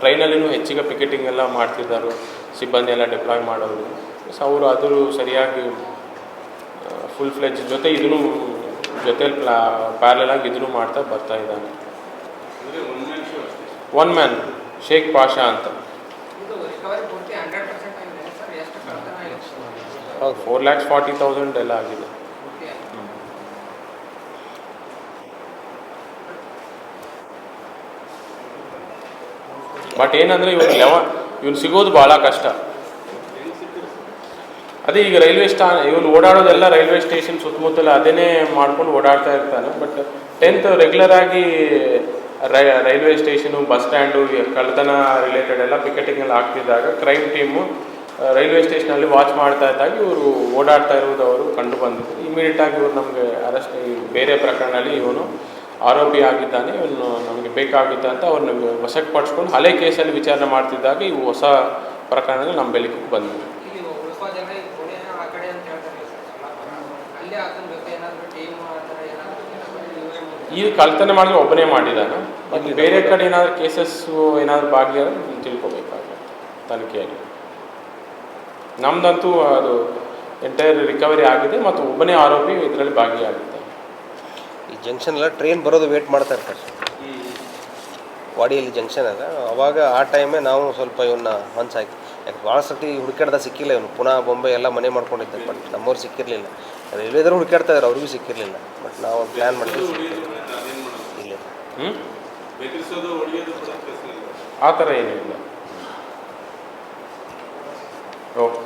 ಟ್ರೈನಲ್ಲಿನೂ ಹೆಚ್ಚಿಗೆ ಪಿಕೆಟಿಂಗ್ ಎಲ್ಲ ಮಾಡ್ತಿದ್ದಾರೆ, ಸಿಬ್ಬಂದಿ ಎಲ್ಲ ಡಿಪ್ಲಾಯ್ ಮಾಡೋರು. ಸೊ ಅವರು ಅದ್ರ ಸರಿಯಾಗಿ ಫುಲ್ ಫ್ಲೆಜ್ ಜೊತೆ ಇದನ್ನು ಜೊತೆಲಿ ಪ್ಯಾರಲಾಗಿ ಇದನ್ನು ಮಾಡ್ತಾ ಬರ್ತಾ ಇದ್ದಾನೆ. ಒನ್ ಮ್ಯಾನ್ ಶೇಖ್ ಪಾಷಾ ಅಂತ. 4,40,000 ಎಲ್ಲ ಆಗಿದೆ. ಬಟ್ ಏನಂದರೆ ಇವನು ಸಿಗೋದು ಭಾಳ ಕಷ್ಟ. ಅದೇ ಈಗ ಇವನು ಓಡಾಡೋದೆಲ್ಲ ರೈಲ್ವೆ ಸ್ಟೇಷನ್ ಸುತ್ತಮುತ್ತಲ ಅದನ್ನೇ ಮಾಡ್ಕೊಂಡು ಓಡಾಡ್ತಾ ಇರ್ತಾನೆ. ಬಟ್ 10th ರೆಗ್ಯುಲರ್ ಆಗಿ ರೈಲ್ವೆ ಸ್ಟೇಷನು, ಬಸ್ ಸ್ಟ್ಯಾಂಡು, ಕಳ್ಳತನ ರಿಲೇಟೆಡ್ ಎಲ್ಲ ಪಿಕೆಟಿಂಗ್ ಎಲ್ಲ ಆಗ್ತಿದ್ದಾಗ ಕ್ರೈಮ್ ಟೀಮು ರೈಲ್ವೆ ಸ್ಟೇಷನಲ್ಲಿ ವಾಚ್ ಮಾಡ್ತಾ ಇದ್ದಾಗ ಇವರು ಓಡಾಡ್ತಾ ಇರೋದು ಅವರು ಕಂಡು ಬಂದಿದ್ರು. ಇಮಿಡಿಯೇಟಾಗಿ ಇವರು ನಮಗೆ ಅರೆಸ್ಟ್, ಬೇರೆ ಪ್ರಕರಣದಲ್ಲಿ ಇವನು ಆರೋಪಿ ಆಗಿದ್ದಾನೆ, ಇವನು ನಮಗೆ ಬೇಕಾಗುತ್ತೆ ಅಂತ ಅವ್ರನ್ನ ವಶಕ್ಕೆ ಪಡಿಸ್ಕೊಂಡು ಹಳೆ ಕೇಸಲ್ಲಿ ವಿಚಾರಣೆ ಮಾಡ್ತಿದ್ದಾಗ ಇವು ಹೊಸ ಪ್ರಕರಣಗಳು ನಮ್ಮ ಬೆಳಕಿಗೆ ಬಂದಿವೆ. ಈ ಕಳ್ತನ ಮಾಡಿದ್ರೆ ಒಬ್ಬನೇ ಮಾಡಿದ್ದಾನೆ. ಮತ್ತು ಬೇರೆ ಕಡೆ ಏನಾದರೂ ಕೇಸಸ್ಸು ಏನಾದರೂ ಭಾಗಿಯಾದ್ರೆ ತಿಳ್ಕೊಬೇಕಾಗುತ್ತೆ ತನಿಖೆಯಲ್ಲಿ. ನಮ್ದಂತೂ ಅದು ಎಂಟೈರ್ ರಿಕವರಿ ಆಗಿದೆ ಮತ್ತು ಒಬ್ಬನೇ ಆರೋಪಿ ಇದರಲ್ಲಿ ಭಾಗಿಯಾಗುತ್ತೆ. ಈ ಜಂಕ್ಷನ್ ಎಲ್ಲ ಟ್ರೈನ್ ಬರೋದು ವೇಟ್ ಮಾಡ್ತಾ ಇರ್ತಾರೆ. ವಾಡಿಯಲ್ಲಿ ಜಂಕ್ಷನ್ ಅದ, ಅವಾಗ ಆ ಟೈಮೇ ನಾವು ಸ್ವಲ್ಪ ಇವನ್ನ ಮನ್ಸು ಹಾಕಿ, ಯಾಕೆ ಭಾಳ ಸರ್ತಿ ಹುಡುಕಾಡ್ದ ಸಿಕ್ಕಿಲ್ಲ ಇವನು. ಪುನಃ ಬೊಂಬೆ ಎಲ್ಲ ಮನೆ ಮಾಡ್ಕೊಂಡಿದ್ದೆ, ಬಟ್ ನಮ್ಮವ್ರು ಸಿಕ್ಕಿರಲಿಲ್ಲ. ರೈಲ್ವೇದವರು ಹುಡುಕಾಡ್ತಾ ಇದ್ದಾರೆ, ಅವ್ರಿಗೂ ಸಿಕ್ಕಿರಲಿಲ್ಲ. ಬಟ್ ನಾವು ಪ್ಲ್ಯಾನ್ ಮಾಡಿದ್ವಿ ಇಲ್ಲ. ಆ ಥರ ಏನಿಲ್ಲ. ಓಕೆ.